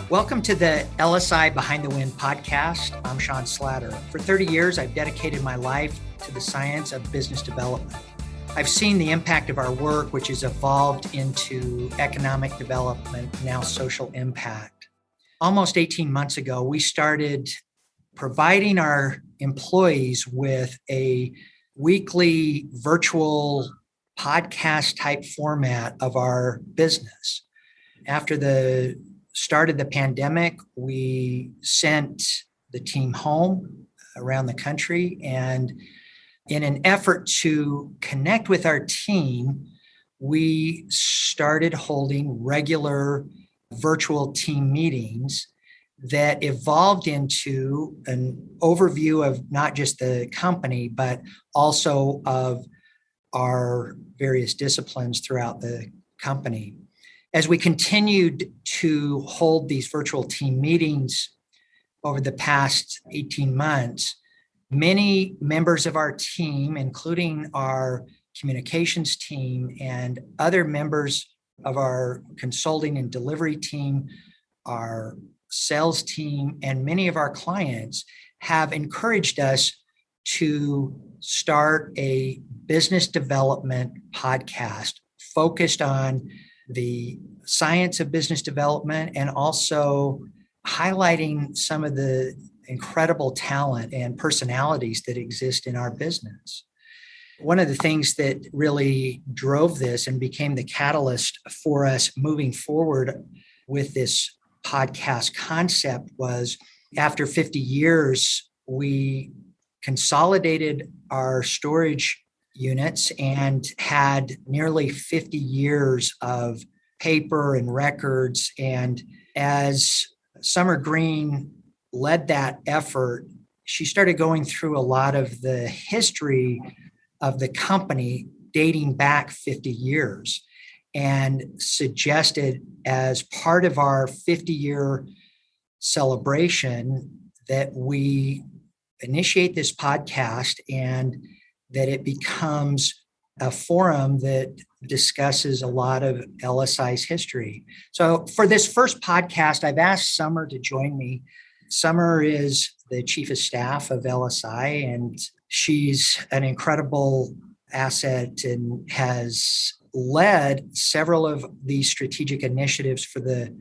Welcome to the LSI Behind the Win podcast. I'm Jerry Slatter. For 30 years, I've dedicated my life to the science of business development. I've seen the impact of our work, which has evolved into economic development, now social impact. Almost 18 months ago, we started providing our employees with a weekly virtual podcast type format of our business. After the start of the pandemic, we sent the team home around the country, and in an effort to connect with our team, we started holding regular virtual team meetings that evolved into an overview of not just the company, but also of our various disciplines throughout the company. As we continued to hold these virtual team meetings over the past 18 months, many members of our team, including our communications team and other members of our consulting and delivery team, our sales team, and many of our clients have encouraged us to start a business development podcast focused on the science of business development and also highlighting some of the incredible talent and personalities that exist in our business. One of the things that really drove this and became the catalyst for us moving forward with this podcast concept was after 50 years, we consolidated our storage units and had nearly 50 years of paper and records. And as Summer Green led that effort, she started going through a lot of the history of the company dating back 50 years and suggested as part of our 50-year celebration that we initiate this podcast and that it becomes a forum that discusses a lot of LSI's history. So for this first podcast, I've asked Summer to join me. Summer is the chief of staff of LSI, and she's an incredible asset and has led several of these strategic initiatives for the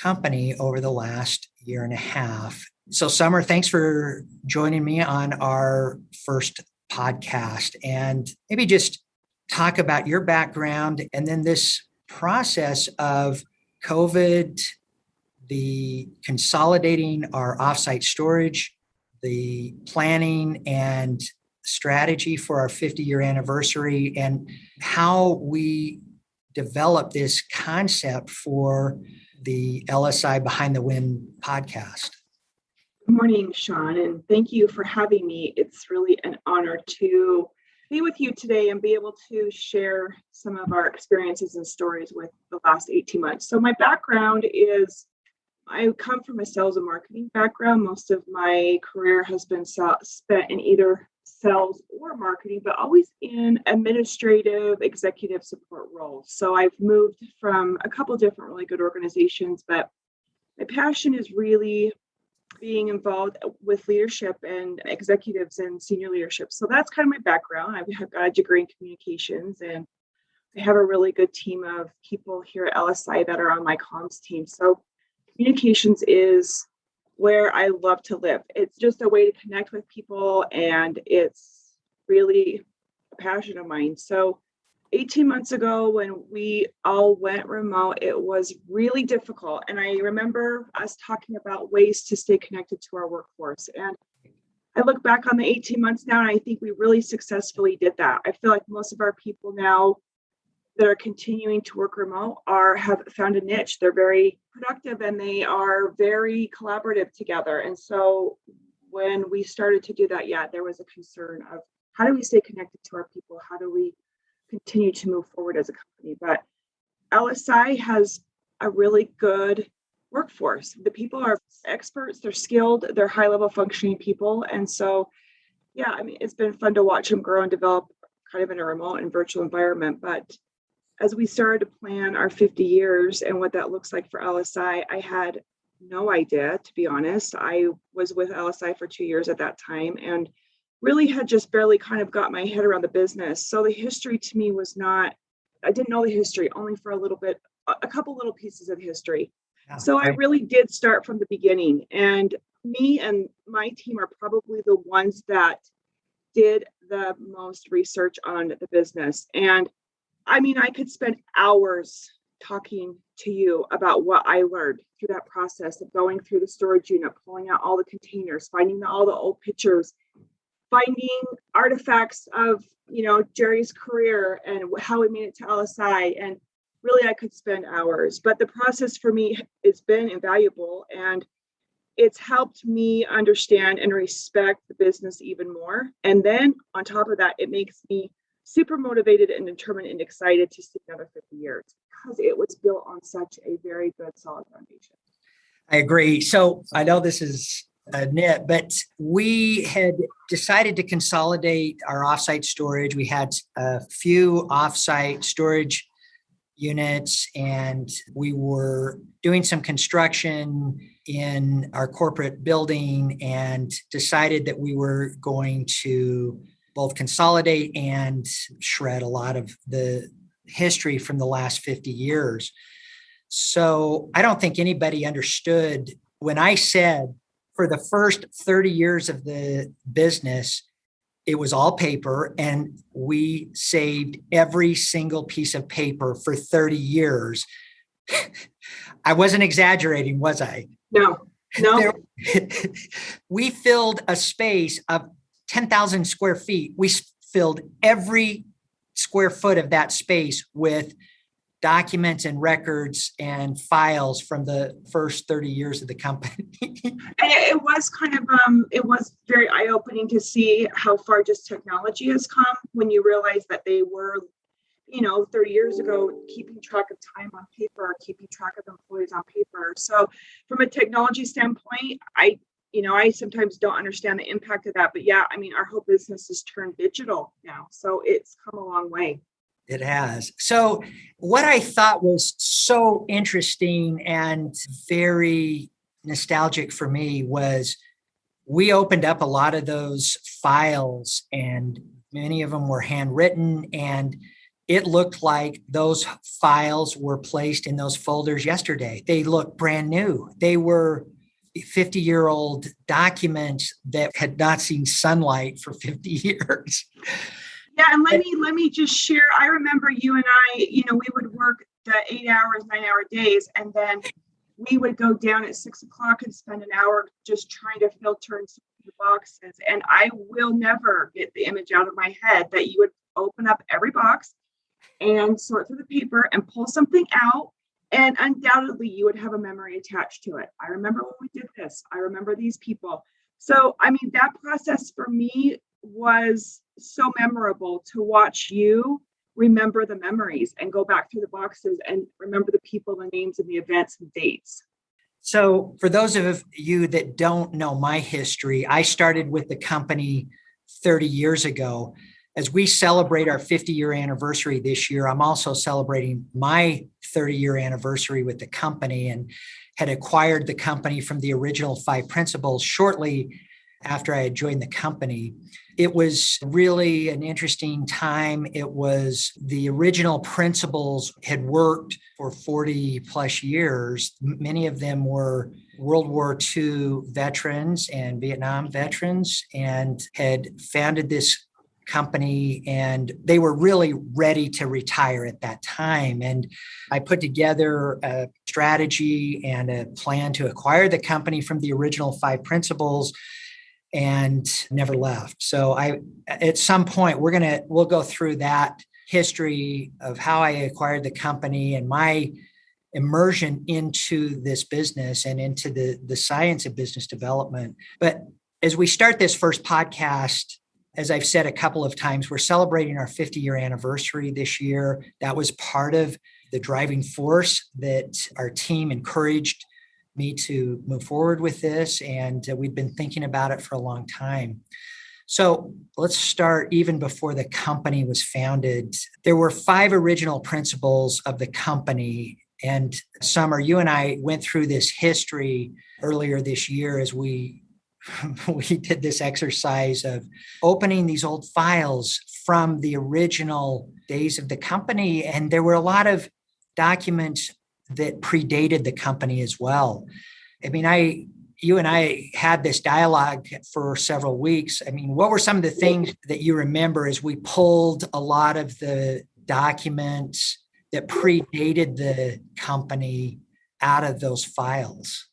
company over the last year and a half. So Summer, thanks for joining me on our first podcast, and maybe just talk about your background and then this process of COVID, the consolidating our offsite storage, the planning and strategy for our 50-year anniversary, and how we developed this concept for the LSI Behind the Win podcast. Good morning, Sean, and thank you for having me. It's really an honor to be with you today and be able to share some of our experiences and stories with the last 18 months. So my background is, I come from a sales and marketing background. Most of my career has been spent in either sales or marketing, but always in administrative executive support roles. So I've moved from a couple different really good organizations, but my passion is really being involved with leadership and executives and senior leadership. So that's kind of my background. I've got a degree in communications, and I have a really good team of people here at LSI that are on my comms team. So communications is where I love to live. It's just a way to connect with people, and it's really a passion of mine. So 18 months ago, when we all went remote, it was really difficult. And I remember us talking about ways to stay connected to our workforce. And I look back on the 18 months now, and I think we really successfully did that. I feel like most of our people now that are continuing to work remote have found a niche. They're very productive and they are very collaborative together. And so when we started to do that, there was a concern of how do we stay connected to our people? How do we continue to move forward as a company? But LSI has a really good workforce. The people are experts, they're skilled, they're high-level functioning people. And so, it's been fun to watch them grow and develop kind of in a remote and virtual environment. But as we started to plan our 50 years and what that looks like for LSI, I had no idea, to be honest. I was with LSI for 2 years at that time and really had just barely kind of got my head around the business. So the history to me was not, I didn't know the history only for a little bit, a couple little pieces of history. Yeah, So I really did start from the beginning. And me and my team are probably the ones that did the most research on the business. And I mean, I could spend hours talking to you about what I learned through that process of going through the storage unit, pulling out all the containers, finding all the old pictures, finding artifacts of, Jerry's career and how he made it to LSI. And really, I could spend hours. But the process for me has been invaluable. And it's helped me understand and respect the business even more. And then on top of that, it makes me super motivated and determined and excited to see another 50 years because it was built on such a very good, solid foundation. I agree. So I know this is a nit, but we had decided to consolidate our offsite storage. We had a few offsite storage units, and we were doing some construction in our corporate building and decided that we were going to both consolidate and shred a lot of the history from the last 50 years. So I don't think anybody understood when I said for the first 30 years of the business, it was all paper, and we saved every single piece of paper for 30 years. I wasn't exaggerating, was I? No. We filled a space of 10,000 square feet. We filled every square foot of that space with documents and records and files from the first 30 years of the company. And it was kind of, it was very eye-opening to see how far just technology has come when you realize that they were, 30 years ago, keeping track of time on paper, keeping track of employees on paper. So from a technology standpoint, I sometimes don't understand the impact of that, but yeah, I mean, our whole business is turned digital now. So it's come a long way. It has. So what I thought was so interesting and very nostalgic for me was we opened up a lot of those files, and many of them were handwritten, and it looked like those files were placed in those folders yesterday. They looked brand new. They were 50-year-old documents that had not seen sunlight for 50 years. Yeah, and let me just share. I remember you and I, we would work the 8 hours, 9-hour days, and then we would go down at 6 o'clock and spend an hour just trying to filter and sort the boxes. And I will never get the image out of my head that you would open up every box and sort through the paper and pull something out. And undoubtedly, you would have a memory attached to it. I remember when we did this. I remember these people. So, I mean, that process for me was so memorable to watch you remember the memories and go back through the boxes and remember the people, the names, and the events and dates. So for those of you that don't know my history, I started with the company 30 years ago. As we celebrate our 50-year anniversary this year, I'm also celebrating my 30-year anniversary with the company, and had acquired the company from the original 5 principals shortly after I had joined the company. It was really an interesting time. It was the original principals had worked for 40 plus years. Many of them were World War II veterans and Vietnam veterans, and had founded this company, and they were really ready to retire at that time. And I put together a strategy and a plan to acquire the company from the original 5 principals, and never left. So at some point we'll go through that history of how I acquired the company and my immersion into this business and into the science of business development. But as we start this first podcast, as I've said a couple of times, we're celebrating our 50-year anniversary this year. That was part of the driving force that our team encouraged me to move forward with this, and we've been thinking about it for a long time. So let's start even before the company was founded. There were 5 original principles of the company, And Summer, you and I went through this history earlier this year as we did this exercise of opening these old files from the original days of the company. And there were a lot of documents that predated the company as well. I mean, you and I had this dialogue for several weeks. I mean, what were some of the things that you remember as we pulled a lot of the documents that predated the company out of those files?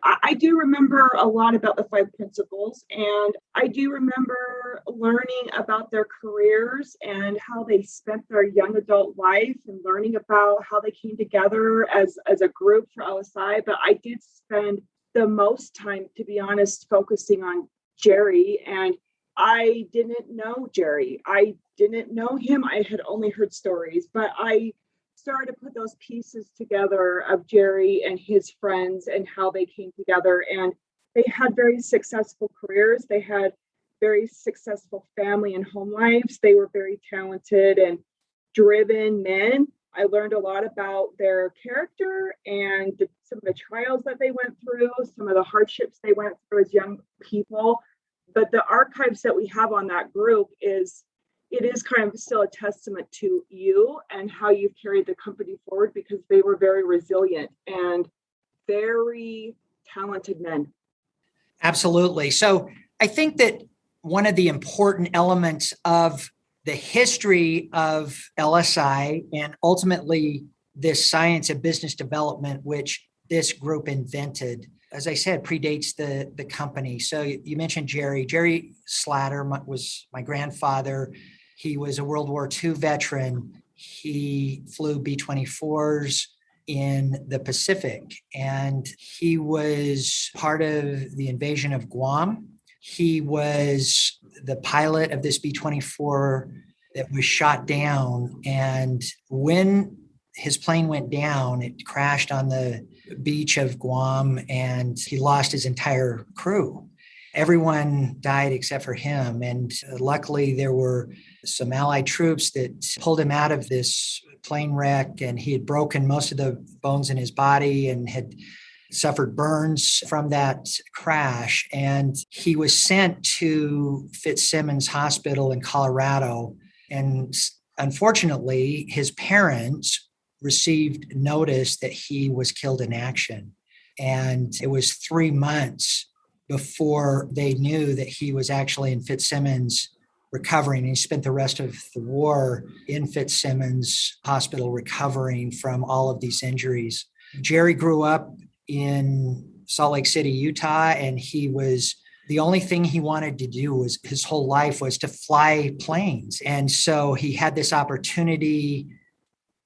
I do remember a lot about the 5 principles, and I do remember learning about their careers and how they spent their young adult life and learning about how they came together as a group for LSI. But I did spend the most time, to be honest, focusing on Jerry, and I didn't know Jerry. I didn't know him. I had only heard stories, but I started to put those pieces together of Jerry and his friends and how they came together. And they had very successful careers. They had very successful family and home lives. They were very talented and driven men. I learned a lot about their character and some of the trials that they went through, some of the hardships they went through as young people. But the archives that we have on that group is kind of still a testament to you and how you've carried the company forward, because they were very resilient and very talented men. Absolutely. So I think that one of the important elements of the history of LSI and ultimately this science of business development, which this group invented, as I said, predates the company. So you mentioned Jerry. Jerry Slatter was my grandfather. He was a World War II veteran. He flew B-24s in the Pacific, and he was part of the invasion of Guam. He was the pilot of this B-24 that was shot down. And when his plane went down, it crashed on the beach of Guam, and he lost his entire crew. Everyone died except for him. And luckily, there were some Allied troops that pulled him out of this plane wreck, and he had broken most of the bones in his body and had suffered burns from that crash. And he was sent to Fitzsimmons Hospital in Colorado. And unfortunately, his parents received notice that he was killed in action. And it was 3 months before they knew that he was actually in Fitzsimmons recovering. And he spent the rest of the war in Fitzsimmons Hospital recovering from all of these injuries. Jerry grew up in Salt Lake City, Utah, and the only thing he wanted to do was his whole life was to fly planes. And so he had this opportunity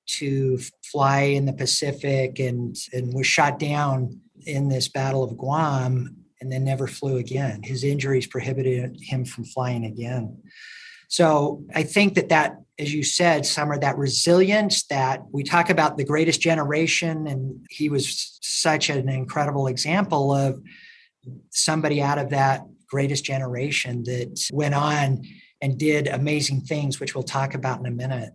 to fly in the Pacific and was shot down in this Battle of Guam and then never flew again. His injuries prohibited him from flying again. So I think that, as you said, Summer, that resilience, that we talk about the greatest generation, and he was such an incredible example of somebody out of that greatest generation that went on and did amazing things, which we'll talk about in a minute.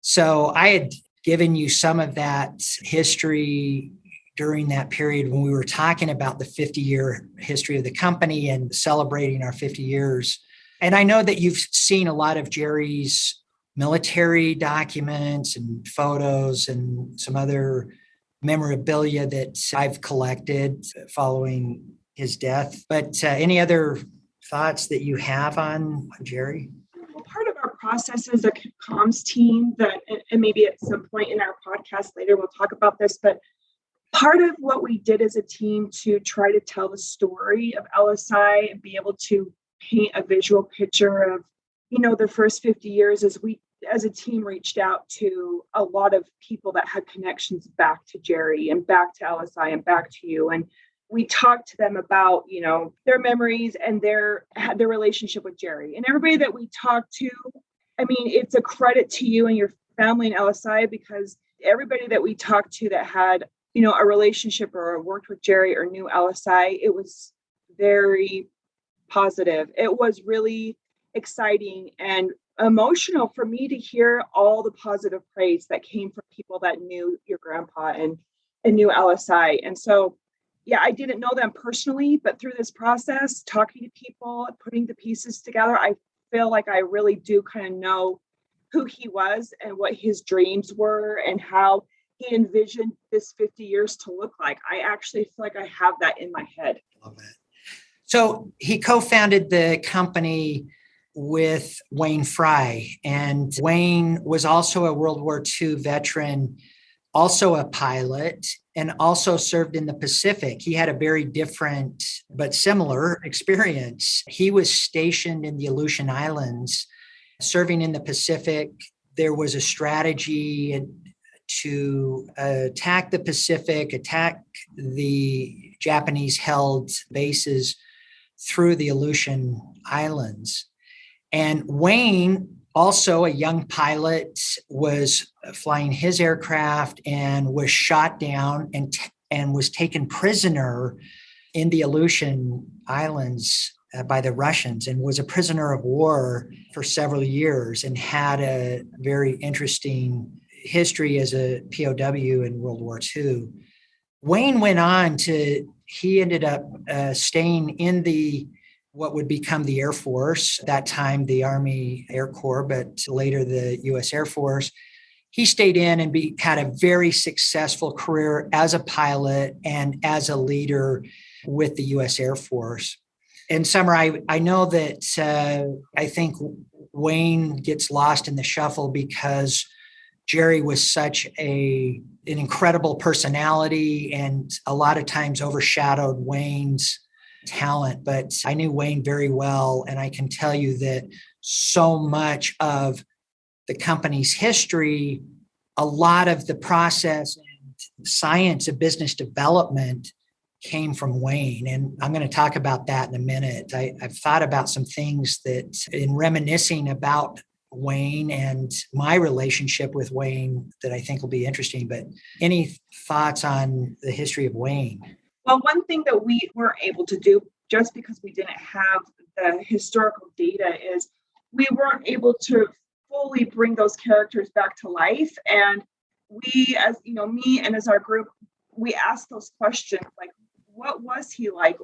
So I had given you some of that history during that period when we were talking about the 50-year history of the company and celebrating our 50 years. And I know that you've seen a lot of Jerry's military documents and photos and some other memorabilia that I've collected following his death. But any other thoughts that you have on Jerry? Well, part of our process is a comms team and maybe at some point in our podcast later, we'll talk about this, but part of what we did as a team to try to tell the story of LSI and be able to paint a visual picture of, the first 50 years as we, as a team, reached out to a lot of people that had connections back to Jerry and back to LSI and back to you. And we talked to them about, their memories and their relationship with Jerry. And everybody that we talked to, it's a credit to you and your family and LSI, because everybody that we talked to that had, a relationship or worked with Jerry or knew LSI, it was very positive. It exciting and emotional for me to hear all the positive praise that came from people that knew your grandpa and knew LSI. And so, yeah, I didn't know them personally, but through this process, talking to people, putting the pieces together, I feel like I really do kind of know who he was and what his dreams were and how he envisioned this 50 years to look like. I actually feel like I have that in my head. Love that. So he co-founded the company with Wayne Fry, and Wayne was also a World War II veteran, also a pilot, and also served in the Pacific. He had a very different but similar experience. He was stationed in the Aleutian Islands, serving in the Pacific. There was a strategy to attack the Pacific, attack the Japanese-held bases through the Aleutian Islands. And Wayne, also a young pilot, was flying his aircraft and was shot down and was taken prisoner in the Aleutian Islands by the Russians, and was a prisoner of war for several years and had a very interesting history as a POW in World War II. Wayne went on he ended up staying in what would become the Air Force, that time the Army Air Corps, but later the U.S. Air Force. He stayed in and had a very successful career as a pilot and as a leader with the U.S. Air Force. In summer, I know that I think Wayne gets lost in the shuffle because Jerry was such an incredible personality and a lot of times overshadowed Wayne's talent. But I knew Wayne very well, and I can tell you that so much of the company's history, a lot of the process and science of business development came from Wayne. And I'm going to talk about that in a minute. I've thought about some things that in reminiscing about Wayne and my relationship with Wayne that I think will be interesting. But any thoughts on the history of Wayne? Well, one thing that we weren't able to do just because we didn't have the historical data is we weren't able to fully bring those characters back to life. And we, as you know, me and as our group, we asked those questions like, what was he like?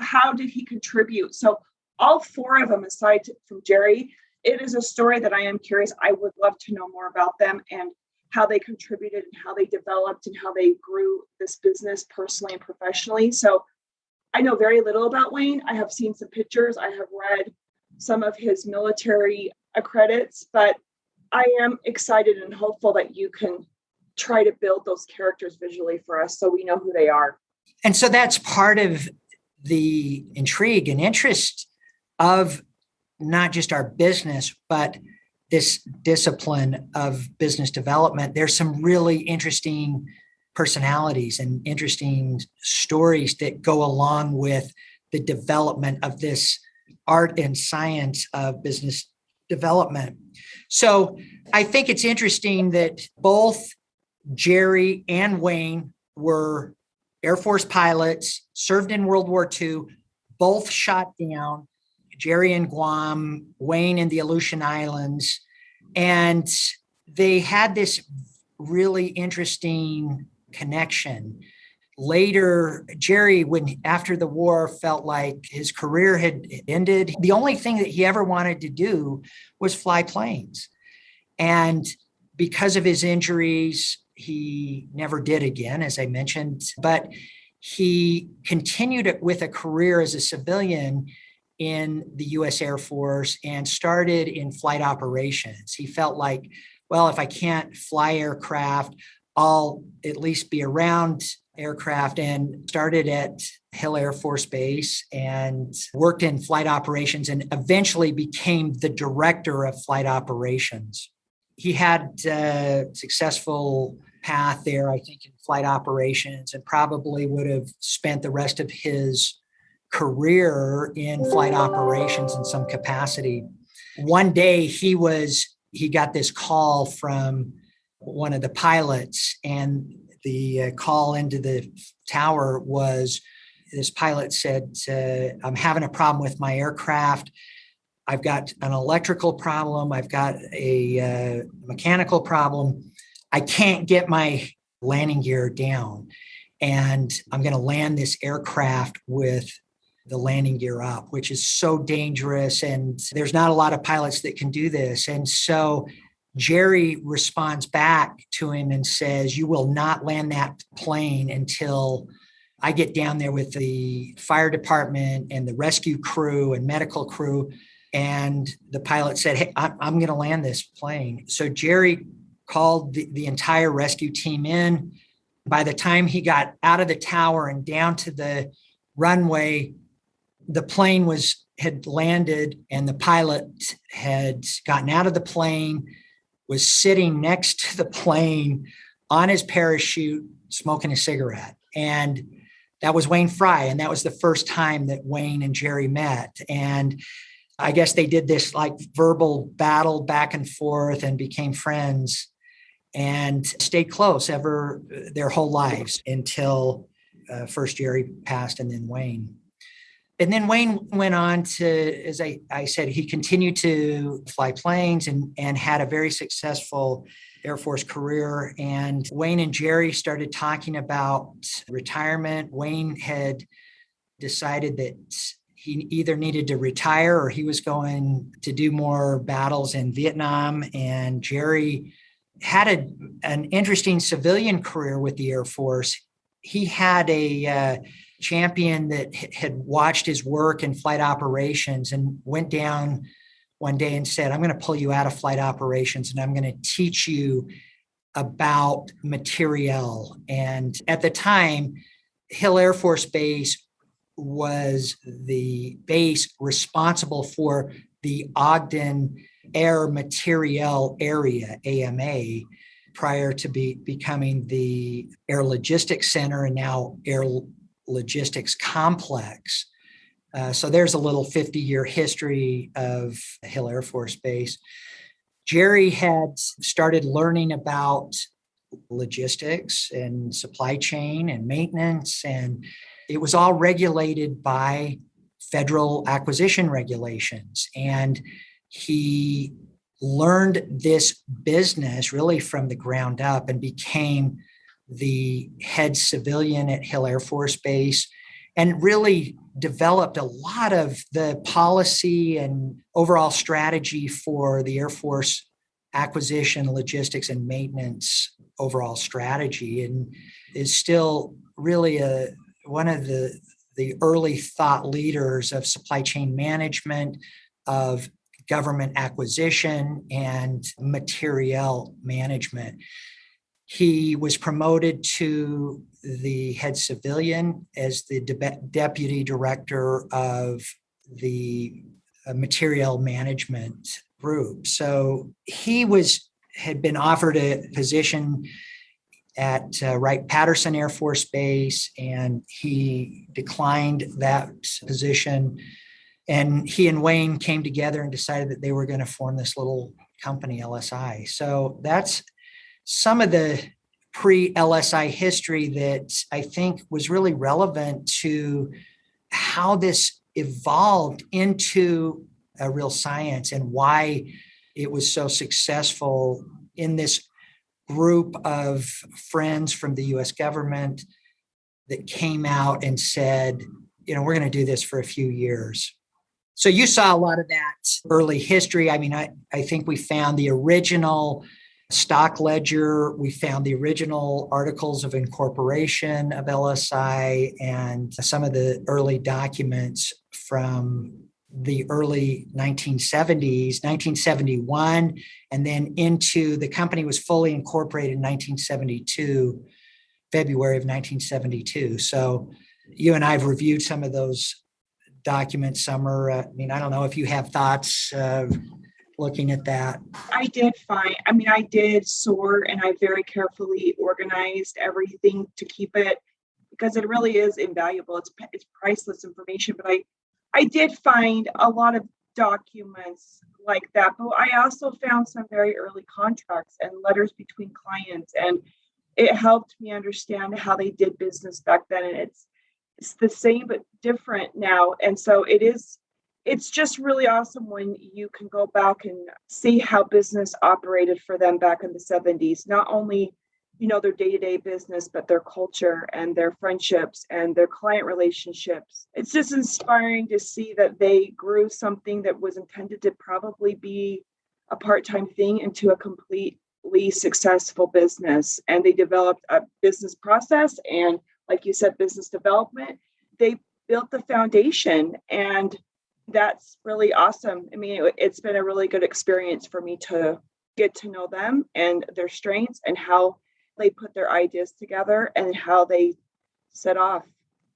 How did he contribute? So all four of them, aside from Jerry, it is a story that I am curious. I would love to know more about them and how they contributed and how they developed and how they grew this business personally and professionally. So I know very little about Wayne. I have seen some pictures. I have read some of his military credits, but I am excited and hopeful that you can try to build those characters visually for us so we know who they are. And so that's part of the intrigue and interest of not just our business, but this discipline of business development. There's some really interesting personalities and interesting stories that go along with the development of this art and science of business development. So I think it's interesting that both Jerry and Wayne were Air Force pilots, served in World War II, both shot down. Jerry in Guam, Wayne in the Aleutian Islands. And they had this really interesting connection. Later, Jerry, after the war, felt like his career had ended. The only thing that he ever wanted to do was fly planes. And because of his injuries, he never did again, as I mentioned. But he continued it with a career as a civilian in the U.S. Air Force and started in flight operations. He felt like, well, if I can't fly aircraft, I'll at least be around aircraft, and started at Hill Air Force Base and worked in flight operations and eventually became the director of flight operations. He had a successful path there, I think, in flight operations, and probably would have spent the rest of his career in flight operations in some capacity. One day he got this call from one of the pilots, and the call into the tower was, this pilot said, I'm having a problem with my aircraft. I've got an electrical problem. I've got a mechanical problem. I can't get my landing gear down. And I'm going to land this aircraft with the landing gear up, which is so dangerous. And there's not a lot of pilots that can do this. And so Jerry responds back to him and says, "You will not land that plane until I get down there with the fire department and the rescue crew and medical crew." And the pilot said, "Hey, I'm going to land this plane." So Jerry called the entire rescue team in. By the time he got out of the tower and down to the runway, the plane had landed and the pilot had gotten out of the plane, was sitting next to the plane on his parachute, smoking a cigarette. And that was Wayne Fry. And that was the first time that Wayne and Jerry met. And I guess they did this like verbal battle back and forth and became friends and stayed close ever their whole lives until first Jerry passed and then Wayne. And then Wayne went on to, as I said, he continued to fly planes and had a very successful Air Force career. And Wayne and Jerry started talking about retirement. Wayne had decided that he either needed to retire or he was going to do more battles in Vietnam. And Jerry had an interesting civilian career with the Air Force. He had a champion that had watched his work in flight operations and went down one day and said, "I'm going to pull you out of flight operations and I'm going to teach you about materiel." And at the time, Hill Air Force Base was the base responsible for the Ogden Air Materiel Area, AMA, prior to becoming the Air Logistics Center and now Air Logistics Complex. So there's a little 50-year history of Hill Air Force Base. Jerry had started learning about logistics and supply chain and maintenance, and it was all regulated by federal acquisition regulations. And he learned this business really from the ground up and became the head civilian at Hill Air Force Base and really developed a lot of the policy and overall strategy for the Air Force acquisition, logistics, and maintenance overall strategy, and is still really one of the early thought leaders of supply chain management, of government acquisition, and materiel management. He was promoted to the head civilian as the deputy director of the materiel management group. So he had been offered a position at Wright-Patterson Air Force Base, and he declined that position. And he and Wayne came together and decided that they were going to form this little company, LSI. So that's some of the pre-LSI history that I think was really relevant to how this evolved into a real science and why it was so successful in this group of friends from the US government that came out and said, we're going to do this for a few years. So you saw a lot of that early history. I mean, I think we found the original stock ledger. We found the original articles of incorporation of LSI and some of the early documents from the early 1970s, 1971, and then into the company was fully incorporated in 1972, February of 1972. So you and I have reviewed some of those documents. Some are, I don't know if you have thoughts looking at that. I did sort and I very carefully organized everything to keep it because it really is invaluable. It's priceless information, but I did find a lot of documents like that, but I also found some very early contracts and letters between clients, and it helped me understand how they did business back then. And it's the same but different now, and so it is it's just really awesome when you can go back and see how business operated for them back in the 70s. Not only, their day-to-day business, but their culture and their friendships and their client relationships. It's just inspiring to see that they grew something that was intended to probably be a part-time thing into a completely successful business. And they developed a business process and, like you said, business development. They built the foundation, and that's really awesome. I mean, it's been a really good experience for me to get to know them and their strengths and how they put their ideas together and how they set off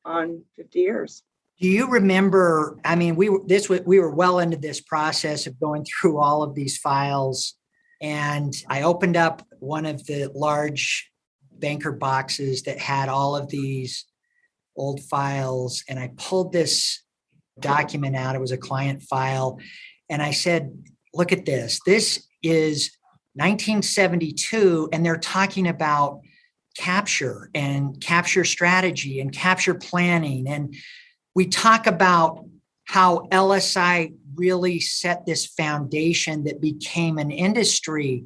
on 50 years. Do you remember, I mean, we were well into this process of going through all of these files, and I opened up one of the large banker boxes that had all of these old files, and I pulled this document out. It was a client file. And I said, look at this. This is 1972, and they're talking about capture and capture strategy and capture planning. And we talk about how LSI really set this foundation that became an industry.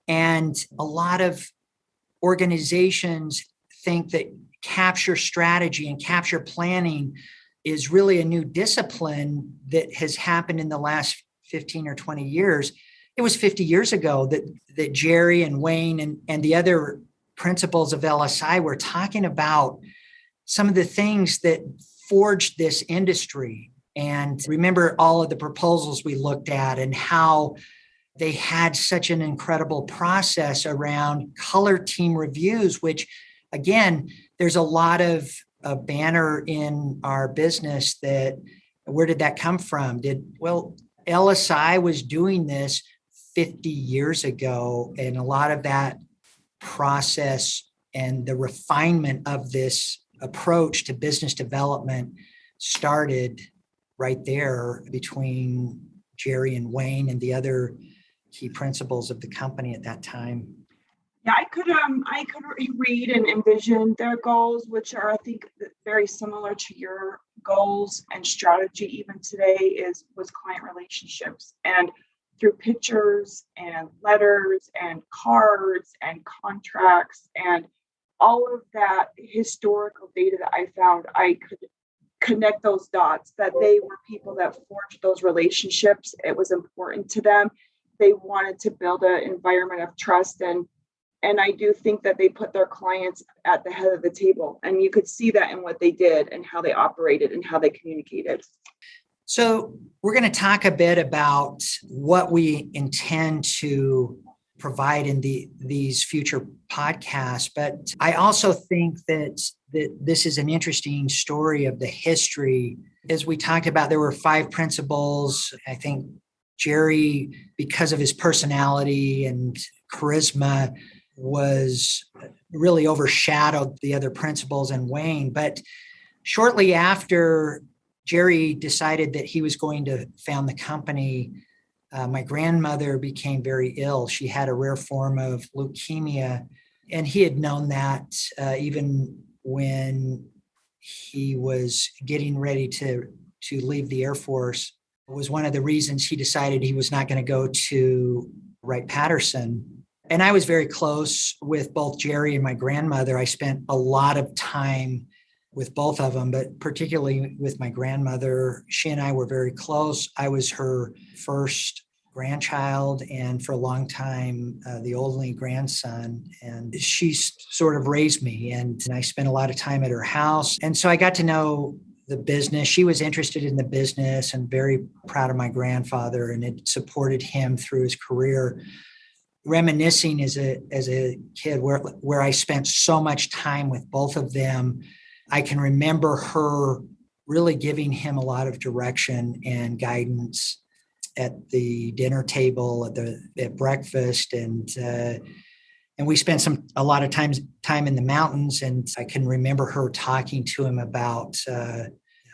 And a lot of organizations think that capture strategy and capture planning is really a new discipline that has happened in the last 15 or 20 years. It was 50 years ago that Jerry and Wayne and the other principals of LSI were talking about some of the things that forged this industry. And remember all of the proposals we looked at and how they had such an incredible process around color team reviews, which, again, there's a lot of a banner in our business that, where did that come from? LSI was doing this 50 years ago, and a lot of that process and the refinement of this approach to business development started right there between Jerry and Wayne and the other key principals of the company at that time. Yeah, I could read and envision their goals, which are, I think, very similar to your goals and strategy even today was client relationships. And through pictures and letters and cards and contracts and all of that historical data that I found, I could connect those dots, that they were people that forged those relationships. It was important to them. They wanted to build an environment of trust, and I do think that they put their clients at the head of the table. And you could see that in what they did and how they operated and how they communicated. So we're going to talk a bit about what we intend to provide in these future podcasts. But I also think that this is an interesting story of the history. As we talked about, there were 5 principals. I think Jerry, because of his personality and charisma, was really overshadowed the other principals and Wayne. But shortly after Jerry decided that he was going to found the company, my grandmother became very ill. She had a rare form of leukemia, and he had known that even when he was getting ready to leave the Air Force. It was one of the reasons he decided he was not going to go to Wright-Patterson. And I was very close with both Jerry and my grandmother. I spent a lot of time with both of them, but particularly with my grandmother. She and I were very close. I was her first grandchild, and for a long time, the only grandson. And she sort of raised me, and I spent a lot of time at her house. And so I got to know the business. She was interested in the business and very proud of my grandfather, and it supported him through his career. Reminiscing as a kid where I spent so much time with both of them, I can remember her really giving him a lot of direction and guidance at the dinner table, at breakfast, and we spent a lot of time in the mountains. And I can remember her talking to him about,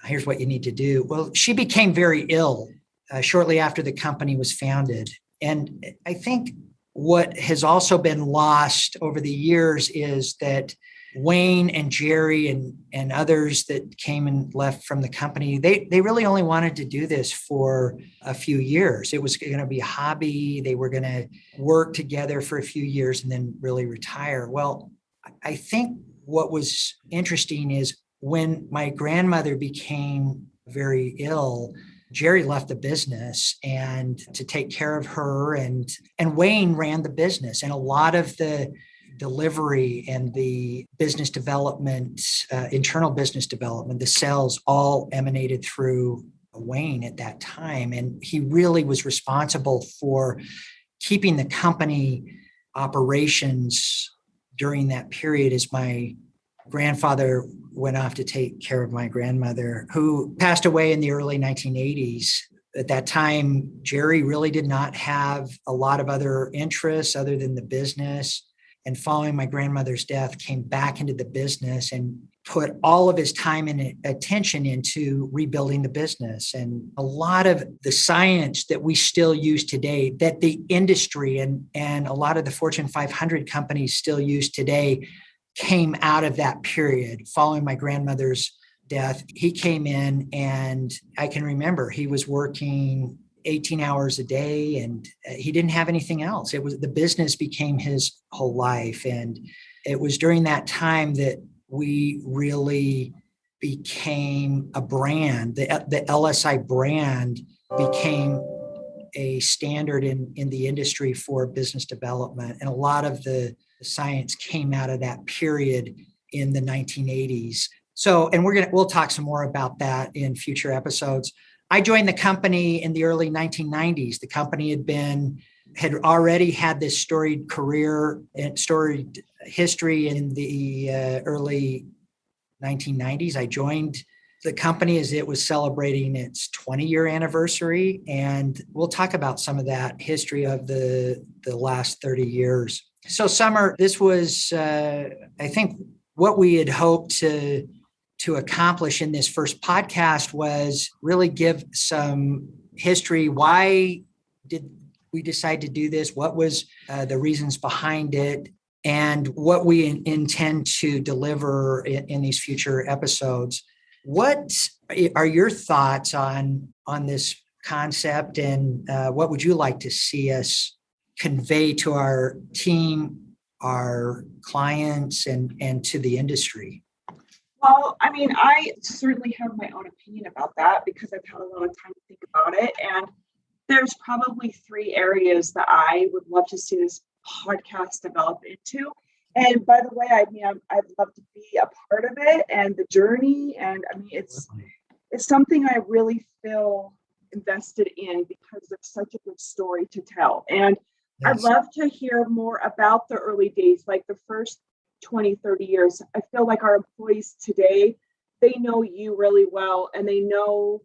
here's what you need to do. Well, she became very ill shortly after the company was founded, and I think what has also been lost over the years is that Wayne and Jerry and others that came and left from the company, they really only wanted to do this for a few years. It was going to be a hobby. They were going to work together for a few years and then really retire. Well, I think what was interesting is when my grandmother became very ill, Jerry left the business and to take care of her, and Wayne ran the business, and a lot of the delivery and the business development, internal business development, the sales all emanated through Wayne at that time. And he really was responsible for keeping the company operations during that period as my grandfather went off to take care of my grandmother, who passed away in the early 1980s. At that time, Jerry really did not have a lot of other interests other than the business. And following my grandmother's death, came back into the business and put all of his time and attention into rebuilding the business. And a lot of the science that we still use today, that the industry and a lot of the Fortune 500 companies still use today, came out of that period. Following my grandmother's death, he came in, and I can remember he was working 18 hours a day, and he didn't have anything else. It was the business became his whole life. And it was during that time that we really became a brand. The LSI brand became a standard in the industry for business development. And a lot of the science came out of that period in the 1980s. So, and we'll talk some more about that in future episodes. I joined the company in the early 1990s. The company had already had this storied career and storied history in the early 1990s. I joined the company as it was celebrating its 20-year anniversary, and we'll talk about some of that history of the last 30 years. So, Summer, this was, I think, what we had hoped to accomplish in this first podcast was really give some history. Why did we decide to do this? What was the reasons behind it? And what we intend to deliver in these future episodes. What are your thoughts on this concept, and what would you like to see us convey to our team, our clients, and to the industry? Well, I mean, I certainly have my own opinion about that because I've had a lot of time to think about it. And there's probably 3 areas that I would love to see this podcast develop into. And by the way, I'd love to be a part of it and the journey. And I mean, it's something I really feel invested in because there's such a good story to tell. And yes. I'd love to hear more about the early days, like the first 20, 30 years. I feel like our employees today, they know you really well, and they know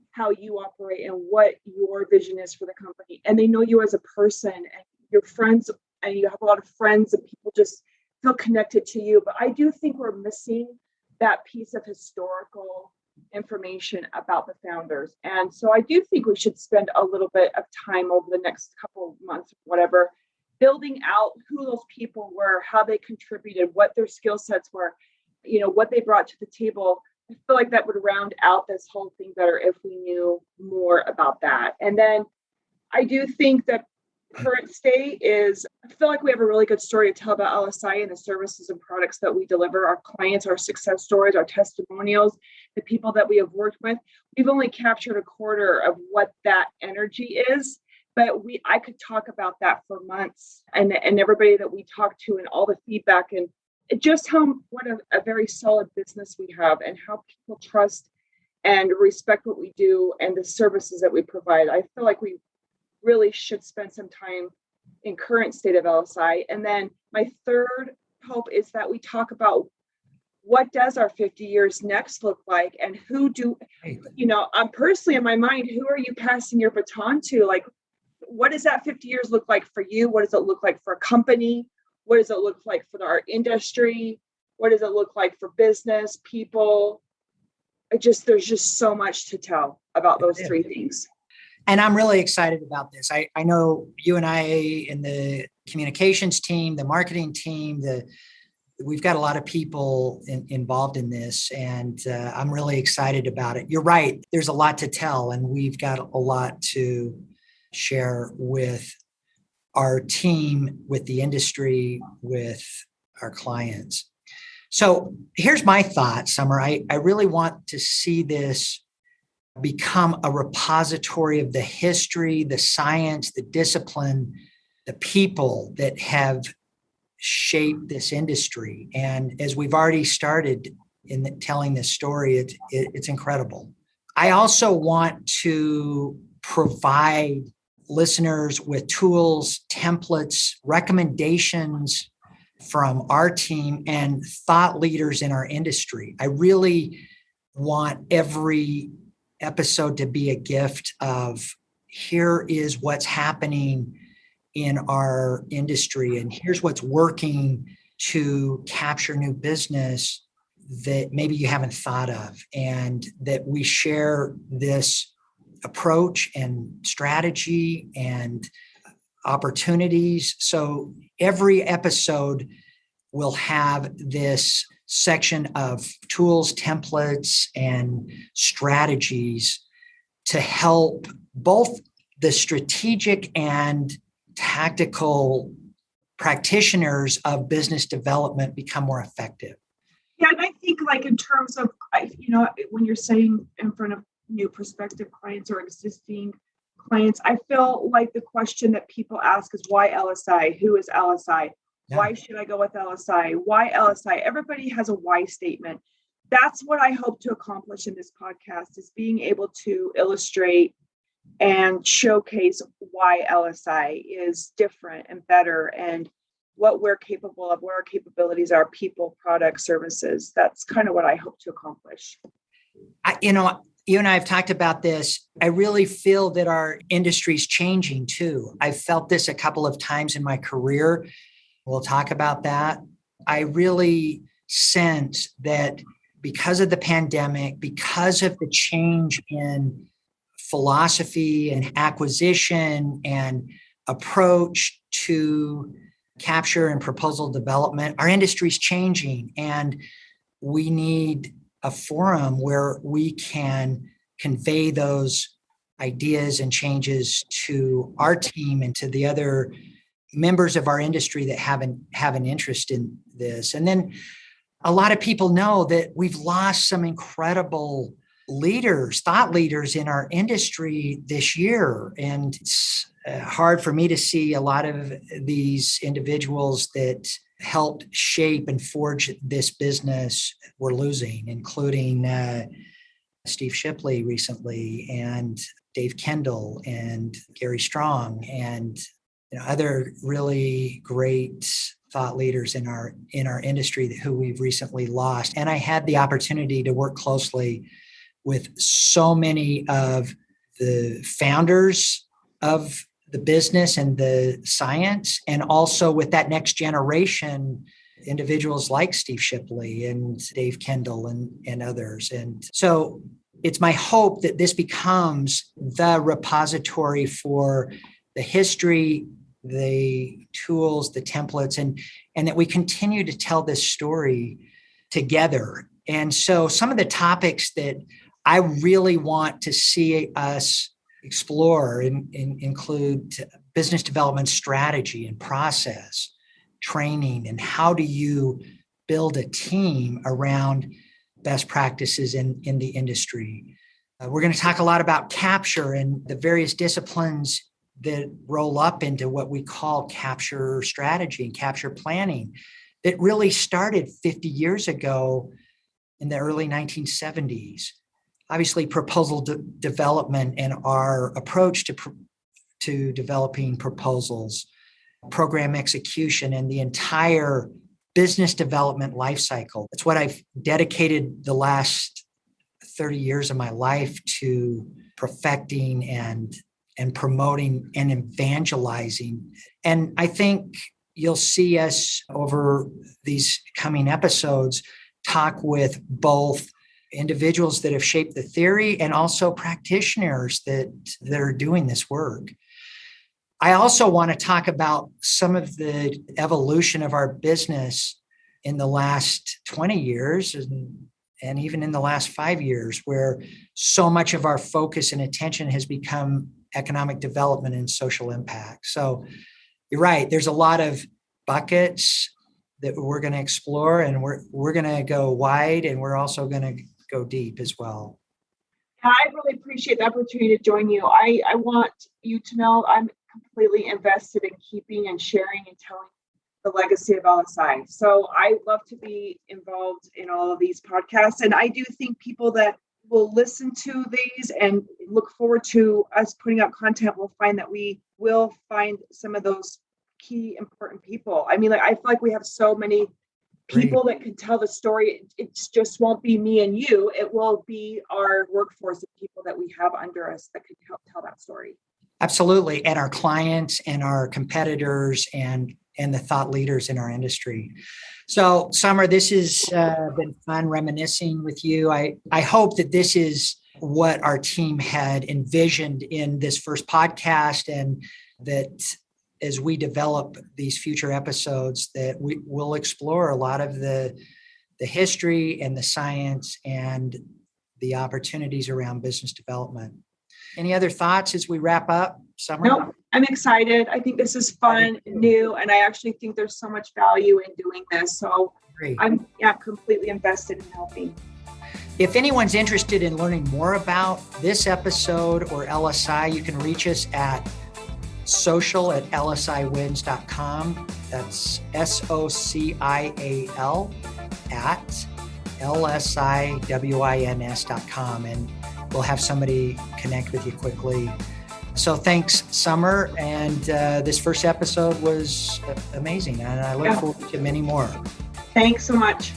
how you operate and what your vision is for the company. And they know you as a person and your friends, and you have a lot of friends and people just feel connected to you. But I do think we're missing that piece of historical information about the founders. And so I do think we should spend a little bit of time over the next couple of months, whatever, building out who those people were, how they contributed, what their skill sets were, what they brought to the table. I feel like that would round out this whole thing better if we knew more about that. And then I do think that current state is, I feel like we have a really good story to tell about LSI and the services and products that we deliver, our clients, our success stories, our testimonials, the people that we have worked with. We've only captured a quarter of what that energy is. But I could talk about that for months, and everybody that we talk to and all the feedback, and just what a very solid business we have, and how people trust and respect what we do and the services that we provide. I feel like we really should spend some time in current state of LSI. And then my third hope is that we talk about what does our 50 years next look like, and I'm personally in my mind, who are you passing your baton to? Like, what does that 50 years look like for you? What does it look like for a company? What does it look like for our industry? What does it look like for business, people? There's just so much to tell about those 3 things. And I'm really excited about this. I know you and I and the communications team, the marketing team, we've got a lot of people involved in this, and I'm really excited about it. You're right. There's a lot to tell, and we've got a lot to share with our team, with the industry, with our clients. So here's my thought, Summer. I really want to see this become a repository of the history, the science, the discipline, the people that have shaped this industry. And as we've already started in telling this story, it's incredible. I also want to provide listeners with tools, templates, recommendations from our team and thought leaders in our industry. I really want every episode to be a gift of here is what's happening in our industry, and here's what's working to capture new business that maybe you haven't thought of, and that we share this approach and strategy and opportunities. So every episode will have this section of tools, templates, and strategies to help both the strategic and tactical practitioners of business development become more effective. Yeah, and I think like in terms of, when you're saying in front of new prospective clients or existing clients, I feel like the question that people ask is why LSI? Who is LSI? Yeah. Why should I go with LSI? Why LSI? Everybody has a why statement. That's what I hope to accomplish in this podcast, is being able to illustrate and showcase why LSI is different and better, and what we're capable of, what our capabilities are, people, products, services. That's kind of what I hope to accomplish. You and I have talked about this. I really feel that our industry is changing too. I've felt this a couple of times in my career. We'll talk about that. I really sense that because of the pandemic, because of the change in philosophy and acquisition and approach to capture and proposal development, our industry is changing, and we need a forum where we can convey those ideas and changes to our team and to the other members of our industry that have an interest in this. And then a lot of people know that we've lost some incredible leaders, thought leaders in our industry this year. And it's hard for me to see a lot of these individuals that helped shape and forge this business we're losing, including Steve Shipley recently, and Dave Kendall, and Gary Strong, and other really great thought leaders in our industry who we've recently lost. And I had the opportunity to work closely with so many of the founders of the business and the science, and also with that next generation, individuals like Steve Shipley and Dave Kendall and others. And so it's my hope that this becomes the repository for the history, the tools, the templates, and that we continue to tell this story together. And so some of the topics that I really want to see us explore include business development strategy and process, training, and how do you build a team around best practices in the industry. We're going to talk a lot about capture and the various disciplines that roll up into what we call capture strategy and capture planning that really started 50 years ago in the early 1970s. Obviously, proposal development and our approach to developing proposals, program execution, and the entire business development lifecycle. That's what I've dedicated the last 30 years of my life to, perfecting and promoting and evangelizing. And I think you'll see us over these coming episodes talk with both individuals that have shaped the theory and also practitioners that are doing this work. I also want to talk about some of the evolution of our business in the last 20 years and even in the last 5 years, where so much of our focus and attention has become economic development and social impact. So you're right. There's a lot of buckets that we're going to explore, and we're going to go wide, and we're also going to go deep as well. I really appreciate the opportunity to join you. I want you to know I'm completely invested in keeping and sharing and telling the legacy of LSI. So I love to be involved in all of these podcasts. And I do think people that will listen to these and look forward to us putting out content will find that we will find some of those key important people. I mean, I feel like we have so many people that can tell the story. It just won't be me and you. It will be our workforce of people that we have under us that can help tell that story. Absolutely. And our clients and our competitors and the thought leaders in our industry. So, Summer, this has been fun reminiscing with you. I hope that this is what our team had envisioned in this first podcast, and that as we develop these future episodes, that we will explore a lot of the history and the science and the opportunities around business development. Any other thoughts as we wrap up, Summer? No, I'm excited. I think this is fun, new, and I actually think there's so much value in doing this. So I'm completely invested in helping. If anyone's interested in learning more about this episode or LSI, you can reach us at social@lsiwins.com. That's SOCIAL at LSIWINS.com. And we'll have somebody connect with you quickly. So thanks, Summer. And this first episode was amazing. And I look forward to many more. Thanks so much.